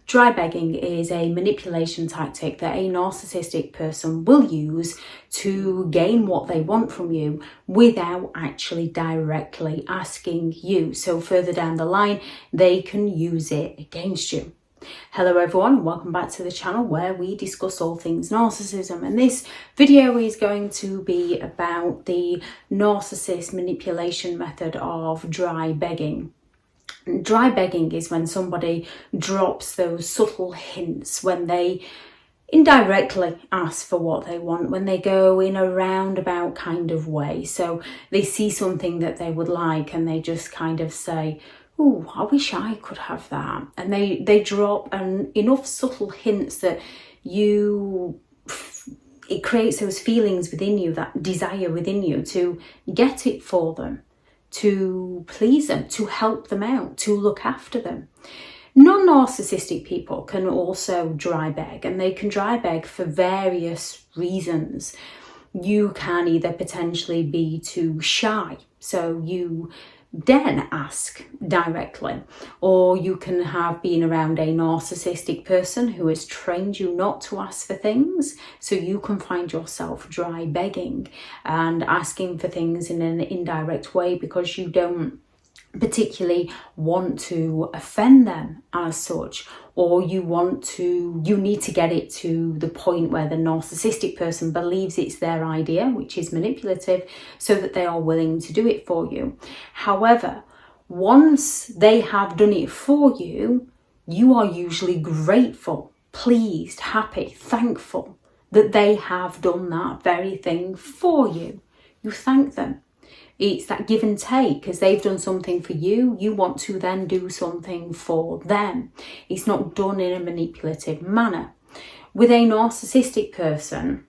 Dry begging is a manipulation tactic that a narcissistic person will use to gain what they want from you without actually directly asking you. So further down the line, they can use it against you. Hello everyone, welcome back to the channel where we discuss all things narcissism, and this video is going to be about the narcissist manipulation method of dry begging. Dry begging is when somebody drops those subtle hints, when they indirectly ask for what they want, when they go in a roundabout kind of way. So they see something that they would like and they just kind of say, "Oh, I wish I could have that." And they drop enough subtle hints that it creates those feelings within you, that desire within you to get it for them, to please them, to help them out, to look after them. Non-narcissistic people can also dry beg, and they can dry beg for various reasons. You can either potentially be too shy, so you then ask directly, or you can have been around a narcissistic person who has trained you not to ask for things, so you can find yourself dry begging and asking for things in an indirect way because you don't particularly want to offend them as such, or you need to get it to the point where the narcissistic person believes it's their idea, which is manipulative, so that they are willing to do it for you. However, once they have done it for you, you are usually grateful, pleased, happy, thankful that they have done that very thing for you. You thank them. It's that give and take, because they've done something for you, you want to then do something for them. It's not done in a manipulative manner. With a narcissistic person,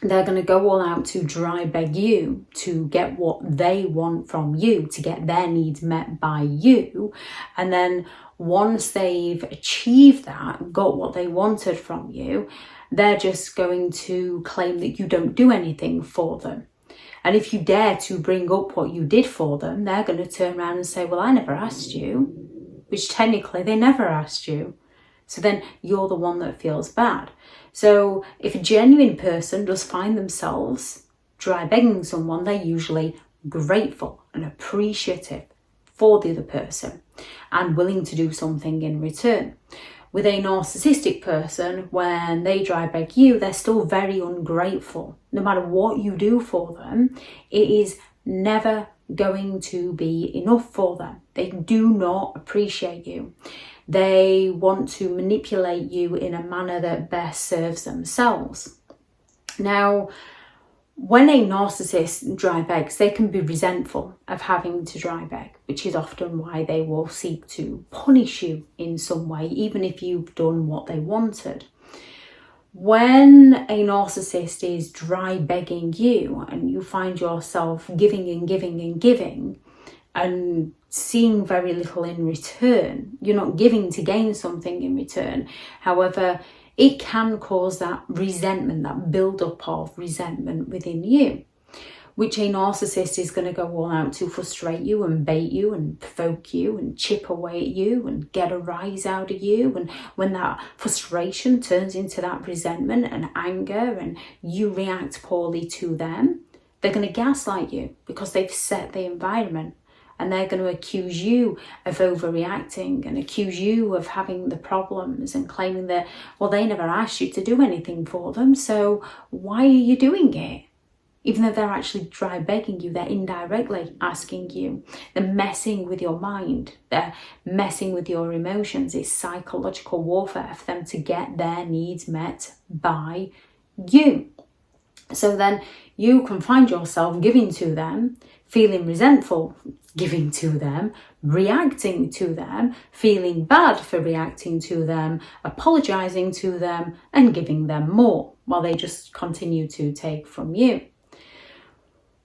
they're going to go all out to dry beg you to get what they want from you, to get their needs met by you. And then once they've achieved that, got what they wanted from you, they're just going to claim that you don't do anything for them. And if you dare to bring up what you did for them, they're going to turn around and say, "Well, I never asked you," which technically they never asked you. So then you're the one that feels bad. So if a genuine person does find themselves dry begging someone, they're usually grateful and appreciative for the other person and willing to do something in return. With a narcissistic person, when they dry beg you, they're still very ungrateful. No matter what you do for them, it is never going to be enough for them. They do not appreciate you. They want to manipulate you in a manner that best serves themselves. Now, when a narcissist dry begs, they can be resentful of having to dry beg, which is often why they will seek to punish you in some way, even if you've done what they wanted. When a narcissist is dry begging you and you find yourself giving and giving and giving and seeing very little in return, you're not giving to gain something in return. However, it can cause that resentment, that build-up of resentment within you, which a narcissist is going to go all out to frustrate you and bait you and provoke you and chip away at you and get a rise out of you. And when that frustration turns into that resentment and anger and you react poorly to them, they're going to gaslight you because they've set the environment. And they're going to accuse you of overreacting and accuse you of having the problems and claiming that, well, they never asked you to do anything for them, so why are you doing it? Even though they're actually dry begging you, they're indirectly asking you. They're messing with your mind. They're messing with your emotions. It's psychological warfare for them to get their needs met by you. So then you can find yourself giving to them, feeling resentful, giving to them, reacting to them, feeling bad for reacting to them, apologizing to them, and giving them more while they just continue to take from you.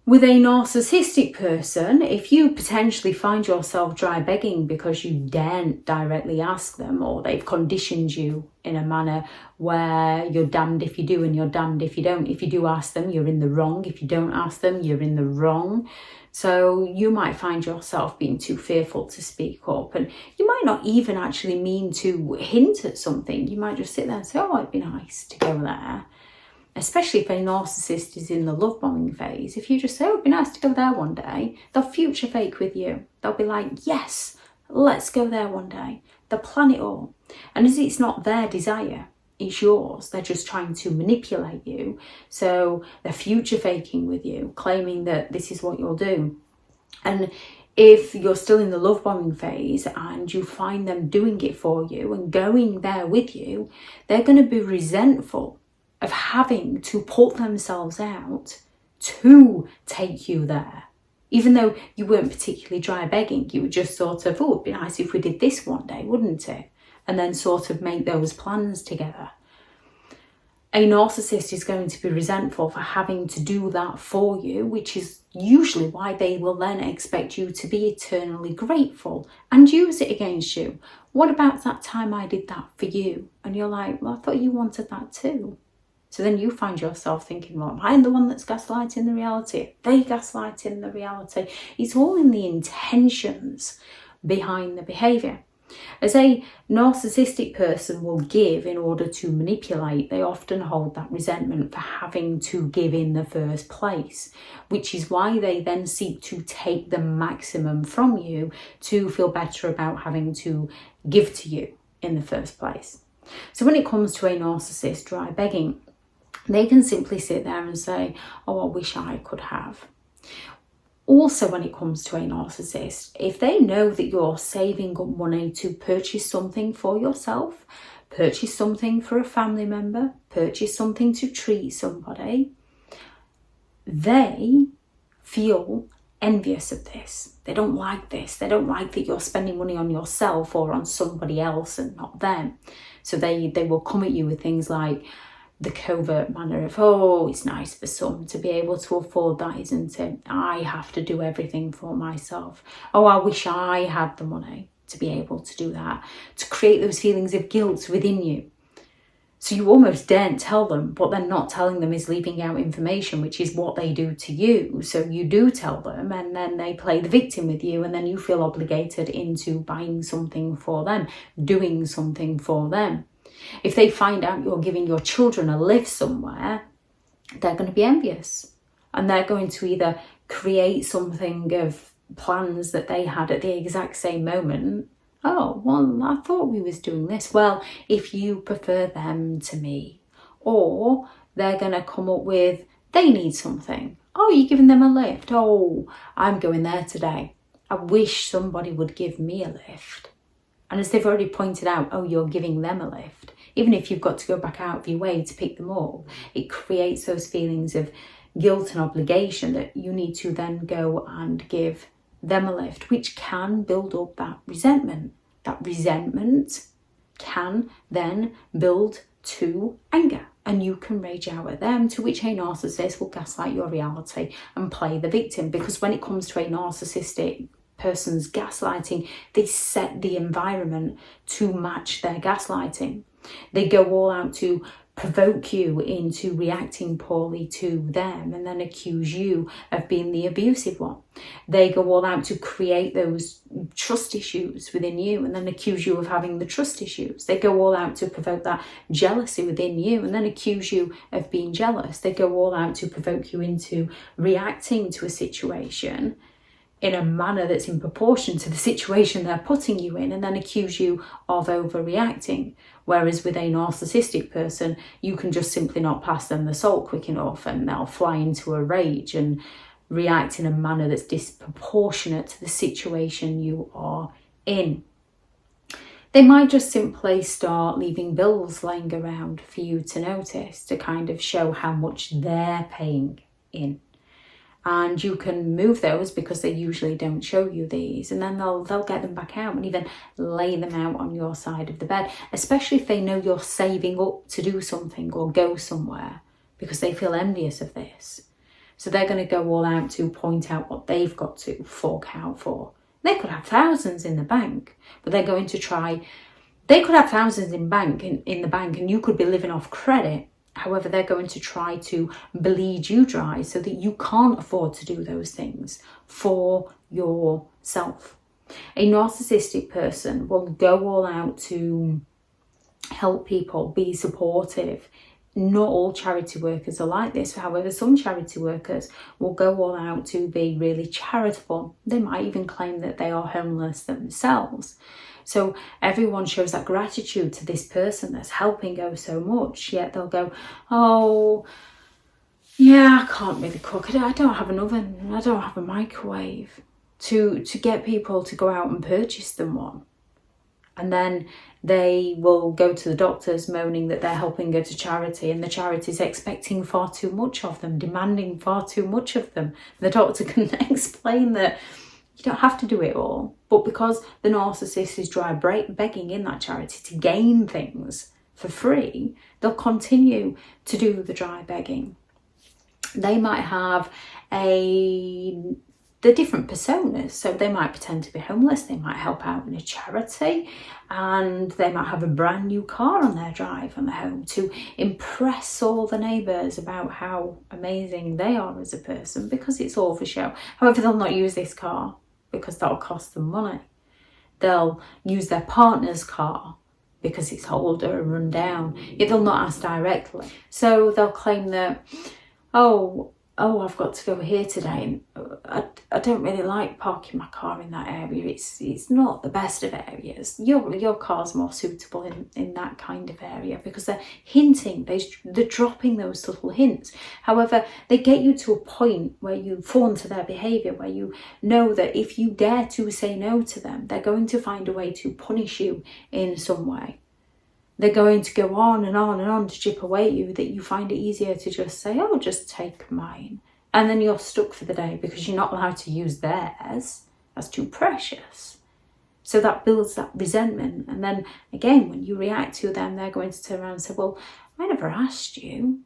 With a narcissistic person, if you potentially find yourself dry begging because you daren't directly ask them, or they've conditioned you in a manner where you're damned if you do and you're damned if you don't. If you do ask them, you're in the wrong. If you don't ask them, you're in the wrong. So you might find yourself being too fearful to speak up, and you might not even actually mean to hint at something. You might just sit there and say, oh, it'd be nice to go there. Especially if a narcissist is in the love bombing phase. If you just say, oh, it'd be nice to go there one day, they'll future fake with you. They'll be like, yes, let's go there one day. They'll plan it all. And as it's not their desire, it's yours. They're just trying to manipulate you. So they're future faking with you, claiming that this is what you'll do. And if you're still in the love bombing phase and you find them doing it for you and going there with you, they're going to be resentful of having to put themselves out to take you there. Even though you weren't particularly dry begging, you were just sort of, oh, it'd be nice if we did this one day, wouldn't it? And then sort of make those plans together. A narcissist is going to be resentful for having to do that for you, which is usually why they will then expect you to be eternally grateful and use it against you. What about that time I did that for you? And you're like, well, I thought you wanted that too. So then you find yourself thinking, well, I'm the one that's gaslighting the reality. They gaslighting the reality. It's all in the intentions behind the behaviour. As a narcissistic person will give in order to manipulate, they often hold that resentment for having to give in the first place, which is why they then seek to take the maximum from you to feel better about having to give to you in the first place. So when it comes to a narcissist dry begging, they can simply sit there and say, oh, I wish I could have. Also, when it comes to a narcissist, if they know that you're saving up money to purchase something for yourself, purchase something for a family member, purchase something to treat somebody, they feel envious of this. They don't like this. They don't like that you're spending money on yourself or on somebody else and not them. So they will come at you with things like the covert manner of, oh, it's nice for some to be able to afford that, isn't it? I have to do everything for myself. Oh, I wish I had the money to be able to do that, to create those feelings of guilt within you. So you almost daren't tell them. What they're not telling them is leaving out information, which is what they do to you. So you do tell them, and then they play the victim with you, and then you feel obligated into buying something for them, doing something for them. If they find out you're giving your children a lift somewhere, they're going to be envious. And they're going to either create something of plans that they had at the exact same moment. Oh, well, I thought we was doing this. Well, if you prefer them to me. Or they're going to come up with, they need something. Oh, you're giving them a lift. Oh, I'm going there today. I wish somebody would give me a lift. And as they've already pointed out, oh, you're giving them a lift. Even if you've got to go back out of your way to pick them up, it creates those feelings of guilt and obligation that you need to then go and give them a lift, which can build up that resentment. That resentment can then build to anger, and you can rage out at them, to which a narcissist will gaslight your reality and play the victim. Because when it comes to a narcissistic person's gaslighting, they set the environment to match their gaslighting. They go all out to provoke you into reacting poorly to them and then accuse you of being the abusive one. They go all out to create those trust issues within you and then accuse you of having the trust issues. They go all out to provoke that jealousy within you and then accuse you of being jealous. They go all out to provoke you into reacting to a situation in a manner that's in proportion to the situation they're putting you in and then accuse you of overreacting. Whereas with a narcissistic person, you can just simply not pass them the salt quick enough and they'll fly into a rage and react in a manner that's disproportionate to the situation you are in. They might just simply start leaving bills laying around for you to notice, to kind of show how much they're paying in. And you can move those because they usually don't show you these, and then they'll get them back out and even lay them out on your side of the bed, especially if they know you're saving up to do something or go somewhere, because they feel envious of this. So they're going to go all out to point out what they've got to fork out for. They could have thousands in the bank, but they're going to try. They could have thousands in the bank, and you could be living off credit. However, they're going to try to bleed you dry so that you can't afford to do those things for yourself. A narcissistic person will go all out to help people, be supportive. Not all charity workers are like this. However, some charity workers will go all out to be really charitable. They might even claim that they are homeless themselves. So everyone shows that gratitude to this person that's helping oh so much, yet they'll go, oh, yeah, I can't really cook. I don't have an oven. I don't have a microwave. To get people to go out and purchase them one. And then they will go to the doctors moaning that they're helping go to charity, and the charity's expecting far too much of them, demanding far too much of them. The doctor can explain that you don't have to do it all, but because the narcissist is dry begging in that charity to gain things for free, they'll continue to do the dry begging. They might have the different personas. So they might pretend to be homeless, they might help out in a charity, and they might have a brand new car on their drive on the home to impress all the neighbours about how amazing they are as a person, because it's all for show. However, they'll not use this car because that'll cost them money. They'll use their partner's car because it's older and run down, yet they'll not ask directly. So they'll claim that, oh, I've got to go here today, and I don't really like parking my car in that area. It's not the best of areas. Your car's more suitable in that kind of area, because they're hinting, they're dropping those little hints. However, they get you to a point where you fall into their behaviour, where you know that if you dare to say no to them, they're going to find a way to punish you in some way. They're going to go on and on and on to chip away at you, that you find it easier to just say, oh, just take mine. And then you're stuck for the day because you're not allowed to use theirs. That's too precious. So that builds that resentment. And then again, when you react to them, they're going to turn around and say, well, I never asked you.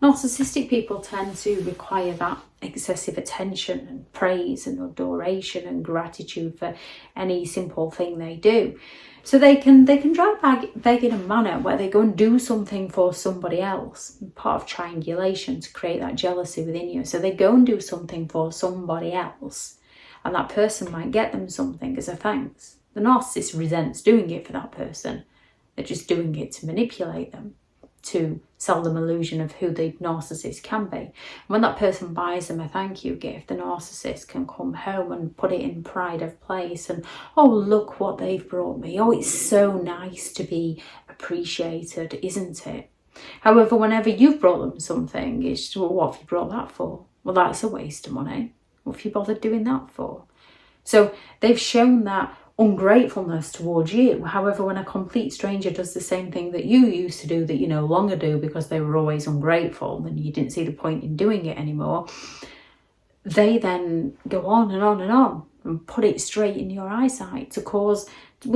Narcissistic people tend to require that excessive attention and praise and adoration and gratitude for any simple thing they do. So they can try beg in a manner where they go and do something for somebody else, part of triangulation to create that jealousy within you. So they go and do something for somebody else, and that person might get them something as a thanks. The narcissist resents doing it for that person. They're just doing it to manipulate them, to sell them illusion of who the narcissist can be. When that person buys them a thank you gift, the narcissist can come home and put it in pride of place and, oh, look what they've brought me. Oh, it's so nice to be appreciated, isn't it? However, whenever you've brought them something, it's just, well, what have you brought that for? Well, that's a waste of money. What have you bothered doing that for? So they've shown that ungratefulness towards you. However, when a complete stranger does the same thing that you used to do that you no longer do because they were always ungrateful and you didn't see the point in doing it anymore, they then go on and on and on and put it straight in your eyesight to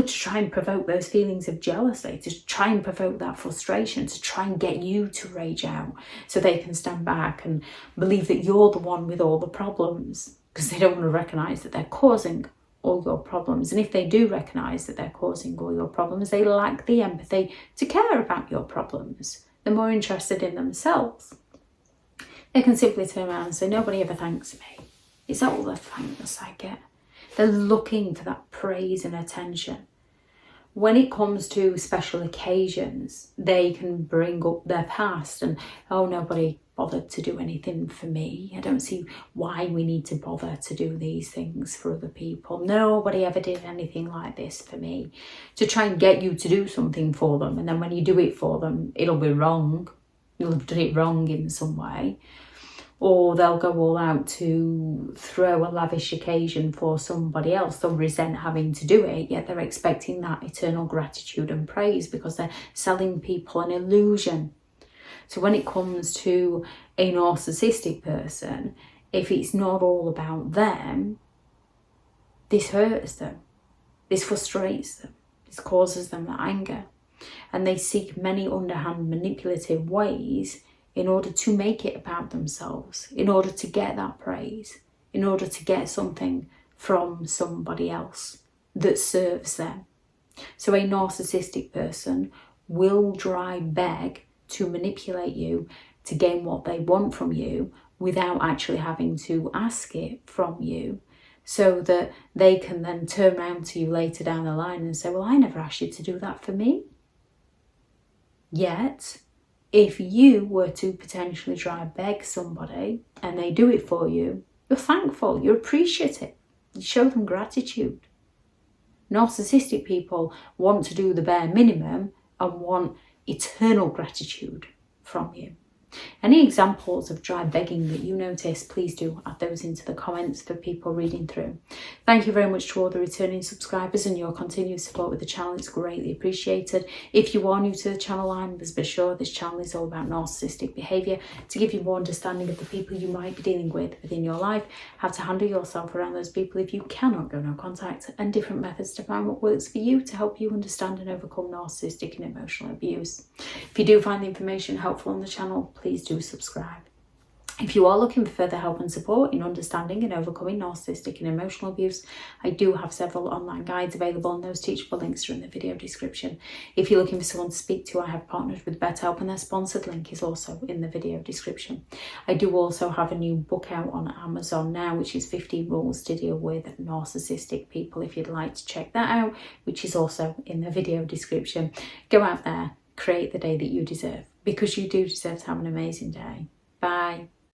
try and provoke those feelings of jealousy, to try and provoke that frustration, to try and get you to rage out so they can stand back and believe that you're the one with all the problems, because they don't want to recognise that they're causing all your problems. And if they do recognise that they're causing all your problems, they lack the empathy to care about your problems. They're more interested in themselves. They can simply turn around and say, nobody ever thanks me. Is that all the thanks I get? They're looking for that praise and attention. When it comes to special occasions, they can bring up their past and, oh, nobody bothered to do anything for me. I don't see why we need to bother to do these things for other people. Nobody ever did anything like this for me. To try and get you to do something for them. And then when you do it for them, it'll be wrong. You'll have done it wrong in some way. Or they'll go all out to throw a lavish occasion for somebody else. They'll resent having to do it, yet they're expecting that eternal gratitude and praise because they're selling people an illusion. So when it comes to a narcissistic person, if it's not all about them, this hurts them, this frustrates them, this causes them that anger. And they seek many underhand manipulative ways in order to make it about themselves, in order to get that praise, in order to get something from somebody else that serves them. So a narcissistic person will dry beg to manipulate you to gain what they want from you without actually having to ask it from you, so that they can then turn around to you later down the line and say, well, I never asked you to do that for me. Yet, if you were to potentially dry beg somebody and they do it for you, you're thankful, you're appreciative, you show them gratitude. Narcissistic people want to do the bare minimum and want eternal gratitude from you. Any examples of dry begging that you notice, please do add those into the comments for people reading through. Thank you very much to all the returning subscribers, and your continued support with the channel is greatly appreciated. If you are new to the channel, I'm be sure this channel is all about narcissistic behaviour, to give you more understanding of the people you might be dealing with within your life, how to handle yourself around those people if you cannot go no contact, and different methods to find what works for you to help you understand and overcome narcissistic and emotional abuse. If you do find the information helpful on the channel, please do subscribe. If you are looking for further help and support in understanding and overcoming narcissistic and emotional abuse, I do have several online guides available, and those teachable links are in the video description. If you're looking for someone to speak to, I have partnered with BetterHelp, and their sponsored link is also in the video description. I do also have a new book out on Amazon now, which is 50 Rules to Deal with Narcissistic People, if you'd like to check that out, which is also in the video description. Go out there, create the day that you deserve, because you do deserve to have an amazing day.